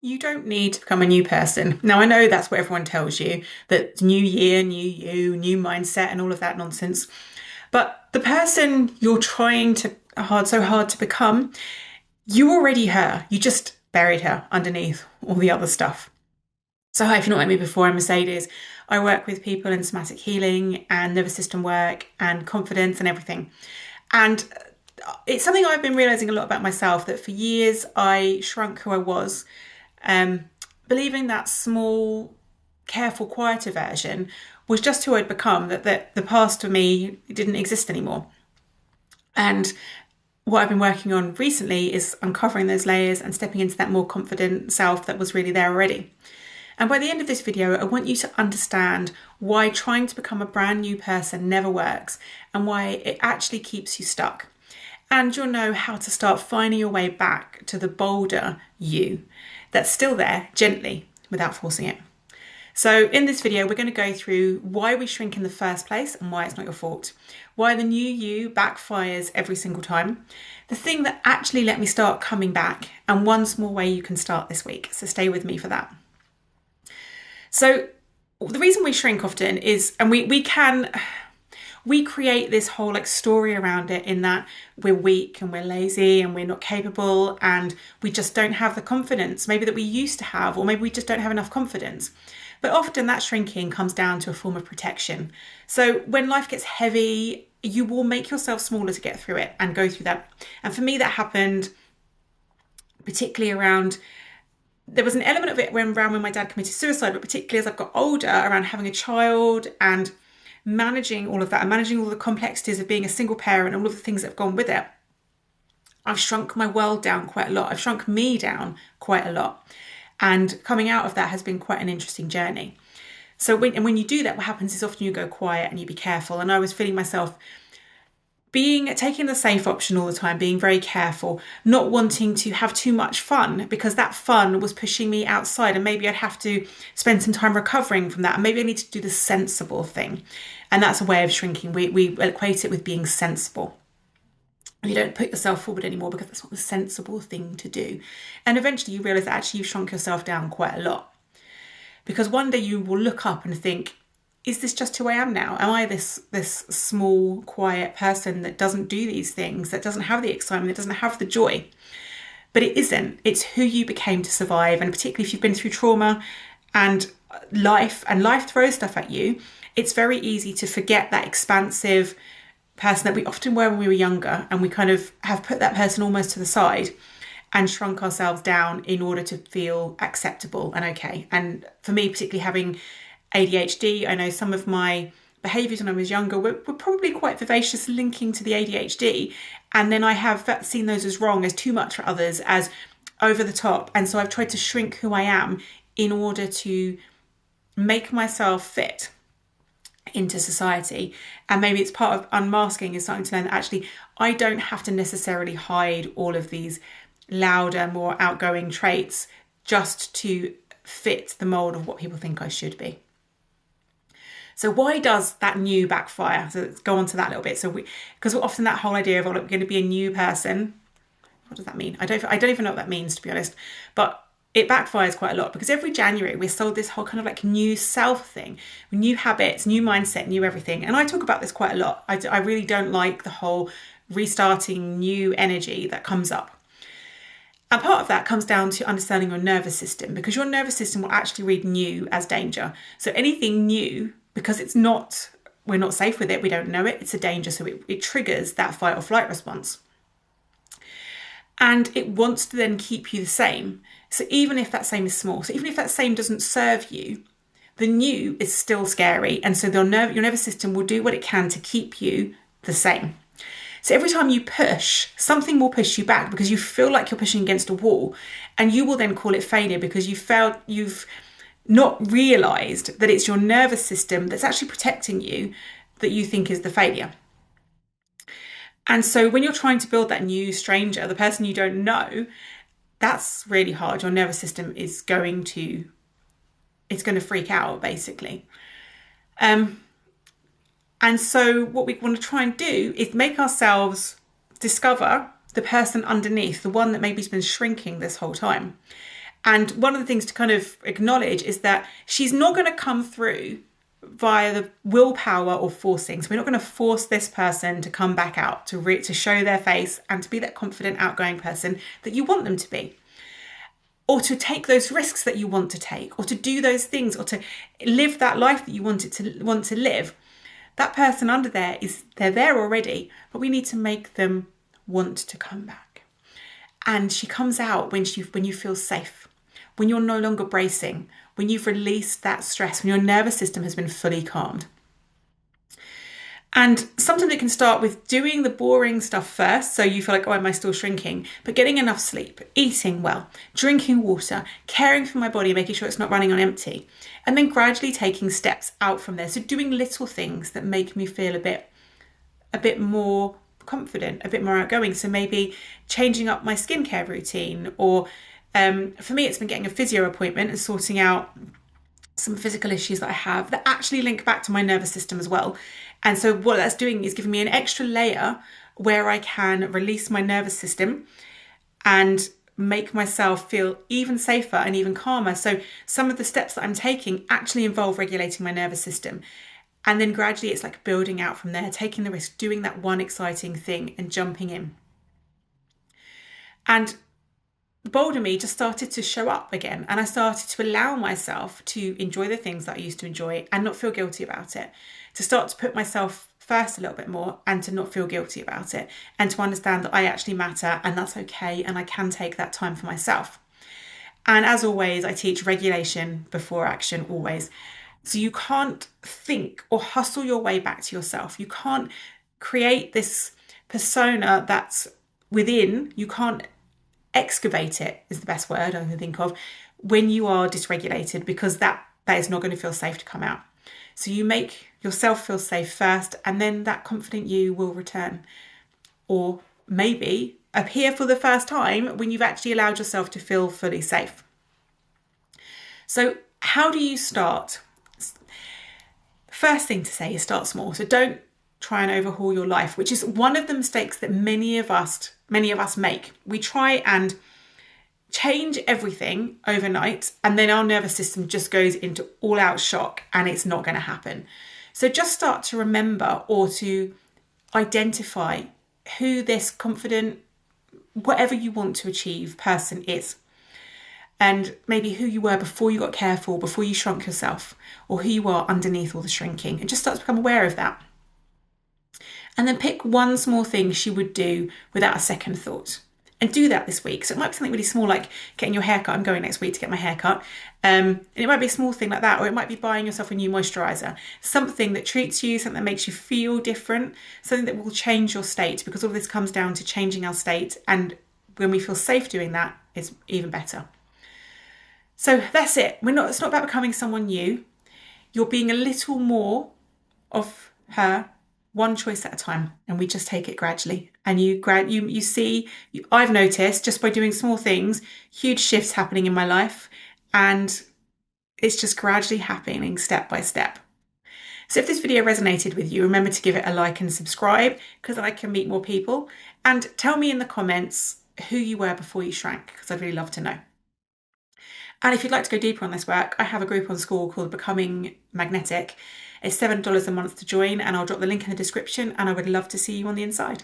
You don't need to become a new person. Now, I know that's what everyone tells you, that new year, new you, new mindset, and all of that nonsense. But the person you're trying so hard to become, you already her. You just buried her underneath all the other stuff. So, hi, if you've not met me before, I'm Mercedes. I work with people in somatic healing and nervous system work and confidence and everything. And it's something I've been realizing a lot about myself, that for years I shrunk who I was, believing that small, careful, quieter version was just who I'd become, that the past of me didn't exist anymore. And what I've been working on recently is uncovering those layers and stepping into that more confident self that was really there already. And by the end of this video, I want you to understand why trying to become a brand new person never works and why it actually keeps you stuck. And you'll know how to start finding your way back to the bolder you that's still there, gently, without forcing it. So in this video, we're going to go through why we shrink in the first place and why it's not your fault, why the new you backfires every single time, the thing that actually let me start coming back, and one small way you can start this week. So stay with me for that. So the reason we shrink often is, and we create this whole story around it, in that we're weak and we're lazy and we're not capable and we just don't have the confidence maybe that we used to have, or maybe we just don't have enough confidence. But often that shrinking comes down to a form of protection. So when life gets heavy, you will make yourself smaller to get through it and go through that. And for me, that happened particularly around, there was an element of it when my dad committed suicide, but particularly as I've got older, around having a child and managing all of that and managing all the complexities of being a single parent and all of the things that have gone with it. I've shrunk my world down quite a lot. I've shrunk me down quite a lot. And coming out of that has been quite an interesting journey. So when you do that, what happens is often you go quiet and you be careful. And I was feeling myself taking the safe option all the time, being very careful, not wanting to have too much fun, because that fun was pushing me outside, and maybe I'd have to spend some time recovering from that. And maybe I need to do the sensible thing. And that's a way of shrinking. We equate it with being sensible. You don't put yourself forward anymore because that's not the sensible thing to do. And eventually you realize that actually you've shrunk yourself down quite a lot. Because one day you will look up and think, is this just who I am now? Am I this small, quiet person that doesn't do these things, that doesn't have the excitement, that doesn't have the joy? But it isn't. It's who you became to survive. And particularly if you've been through trauma and life throws stuff at you, it's very easy to forget that expansive person that we often were when we were younger, and we kind of have put that person almost to the side and shrunk ourselves down in order to feel acceptable and okay. And for me, particularly having ADHD, I know some of my behaviours when I was younger were probably quite vivacious, linking to the ADHD. And then I have seen those as wrong, as too much for others, as over the top. And so I've tried to shrink who I am in order to make myself fit into society. And maybe it's part of unmasking, is starting to learn that actually I don't have to necessarily hide all of these louder, more outgoing traits just to fit the mold of what people think I should be. So why does that new backfire? So let's go on to that a little bit. Because often that whole idea of, we're going to be a new person, what does that mean? I don't even know what that means, to be honest. But it backfires quite a lot, because every January we're sold this whole kind of new self thing, new habits, new mindset, new everything. And I talk about this quite a lot. I really don't like the whole restarting new energy that comes up. And part of that comes down to understanding your nervous system, because your nervous system will actually read new as danger. So anything new, because we're not safe with it, we don't know it, it's a danger. So it triggers that fight or flight response. And it wants to then keep you the same. So even if that same is small, so even if that same doesn't serve you, the new is still scary. And so your nervous system will do what it can to keep you the same. So every time you push, something will push you back, because you feel like you're pushing against a wall, and you will then call it failure, because you've not realized that it's your nervous system that's actually protecting you that you think is the failure. And so when you're trying to build that new stranger, the person you don't know, that's really hard. Your nervous system is going to freak out, basically. And so what we want to try and do is make ourselves discover the person underneath, the one that maybe has been shrinking this whole time, And one of the things to kind of acknowledge is that she's not going to come through via the willpower or forcing. So we're not going to force this person to come back out, to show their face and to be that confident, outgoing person that you want them to be, or to take those risks that you want to take, or to do those things, or to live that life that you want to live. That person under there they're there already, but we need to make them want to come back. And she comes out when you feel safe, when you're no longer bracing, when you've released that stress, when your nervous system has been fully calmed. And sometimes it can start with doing the boring stuff first, so you feel like, oh, am I still shrinking? But getting enough sleep, eating well, drinking water, caring for my body, making sure it's not running on empty, and then gradually taking steps out from there. So doing little things that make me feel a bit more confident, a bit more outgoing. So maybe changing up my skincare routine, or for me, it's been getting a physio appointment and sorting out some physical issues that I have that actually link back to my nervous system as well. And so what that's doing is giving me an extra layer where I can release my nervous system and make myself feel even safer and even calmer. So some of the steps that I'm taking actually involve regulating my nervous system. And then gradually it's like building out from there, taking the risk, doing that one exciting thing and jumping in. And the bolder me just started to show up again, and I started to allow myself to enjoy the things that I used to enjoy and not feel guilty about it, to start to put myself first a little bit more and to not feel guilty about it, and to understand that I actually matter and that's okay, and I can take that time for myself. And as always, I teach regulation before action, always. So you can't think or hustle your way back to yourself. You can't create this persona that's within. You can't excavate it, is the best word I can think of, when you are dysregulated, because that is not going to feel safe to come out. So you make yourself feel safe first, and then that confident you will return, or maybe appear for the first time when you've actually allowed yourself to feel fully safe. So how do you start? First thing to say is start small. So don't try and overhaul your life, which is one of the mistakes that many of us make. We try and change everything overnight, and then our nervous system just goes into all-out shock, and it's not going to happen. So just start to remember or to identify who this confident, whatever you want to achieve person is, and maybe who you were before you got careful, before you shrunk yourself, or who you are underneath all the shrinking, and just start to become aware of that. And then pick one small thing she would do without a second thought. And do that this week. So it might be something really small, like getting your hair cut. I'm going next week to get my hair cut. And it might be a small thing like that, or it might be buying yourself a new moisturiser. Something that treats you, something that makes you feel different, something that will change your state, because all of this comes down to changing our state. And when we feel safe doing that, it's even better. So that's it. It's not about becoming someone new. You're being a little more of her, one choice at a time, and we just take it gradually. And you see, I've noticed just by doing small things, huge shifts happening in my life, and it's just gradually happening step by step. So if this video resonated with you, remember to give it a like and subscribe, because I can meet more people. And tell me in the comments who you were before you shrank, because I'd really love to know. And if you'd like to go deeper on this work, I have a group on school called Becoming Magnetic. It's $7 a month to join, and I'll drop the link in the description, and I would love to see you on the inside.